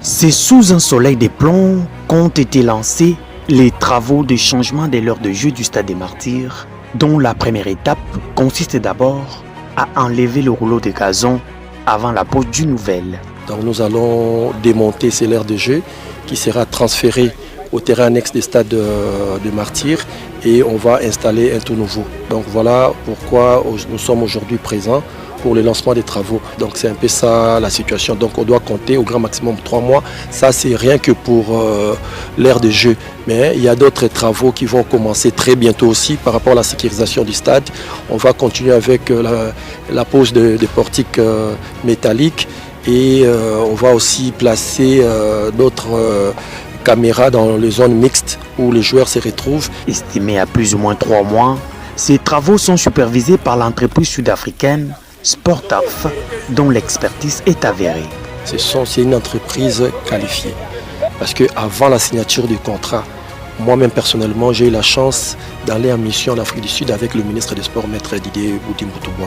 C'est sous un soleil de plomb qu'ont été lancés les travaux de changement de l'heure de jeu du Stade des Martyrs, dont la première étape consiste d'abord à enlever le rouleau de gazon avant la pose d'une nouvelle. Donc nous allons démonter cette aire de jeu qui sera transférée au terrain annexe des stades de Martyrs et on va installer un tout nouveau. Donc voilà pourquoi nous sommes aujourd'hui présents pour le lancement des travaux. Donc c'est un peu ça la situation. Donc on doit compter au grand maximum 3 mois. Ça c'est rien que pour l'aire de jeu. Mais il y a d'autres travaux qui vont commencer très bientôt aussi par rapport à la sécurisation du stade. On va continuer avec la pose des portiques métalliques et on va aussi placer d'autres caméras dans les zones mixtes où les joueurs se retrouvent. Estimés à plus ou moins 3 mois, ces travaux sont supervisés par l'entreprise sud-africaine Sportaf, dont l'expertise est avérée. C'est une entreprise qualifiée parce qu'avant la signature du contrat, moi-même personnellement, j'ai eu la chance d'aller en mission en Afrique du Sud avec le ministre des Sports, Maître Didier Boudi-Moutouboua.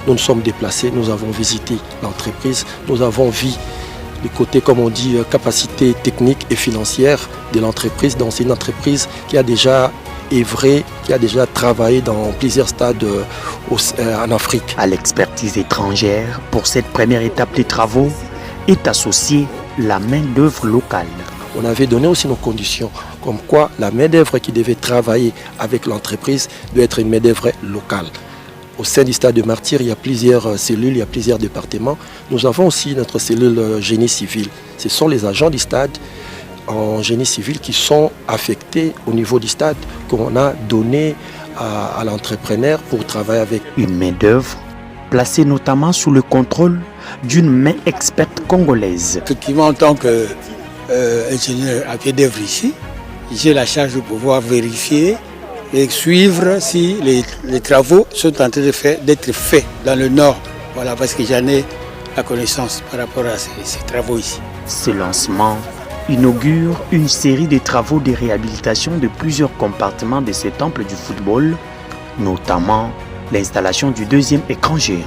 Nous nous sommes déplacés, nous avons visité l'entreprise, nous avons vu du côté, comme on dit, capacité technique et financière de l'entreprise. Donc c'est une entreprise qui a déjà œuvré, qui a déjà travaillé dans plusieurs stades en Afrique. À l'expertise étrangère, pour cette première étape des travaux, est associée la main-d'œuvre locale. On avait donné aussi nos conditions, comme quoi la main-d'œuvre qui devait travailler avec l'entreprise doit être une main-d'œuvre locale. Au sein du stade de Martyrs, il y a plusieurs cellules, il y a plusieurs départements. Nous avons aussi notre cellule génie civil. Ce sont les agents du stade en génie civil qui sont affectés au niveau du stade, qu'on a donné à l'entrepreneur pour travailler avec. Une main-d'œuvre placée notamment sous le contrôle d'une main experte congolaise. Effectivement, en tant qu'ingénieur à pied d'œuvre ici, j'ai la charge de pouvoir vérifier et suivre si les travaux sont en train d'être faits dans le nord. Voilà, parce que j'en ai la connaissance par rapport à ces travaux ici. Ce lancement inaugure une série de travaux de réhabilitation de plusieurs compartiments de ce temple du football, notamment l'installation du deuxième écran géant.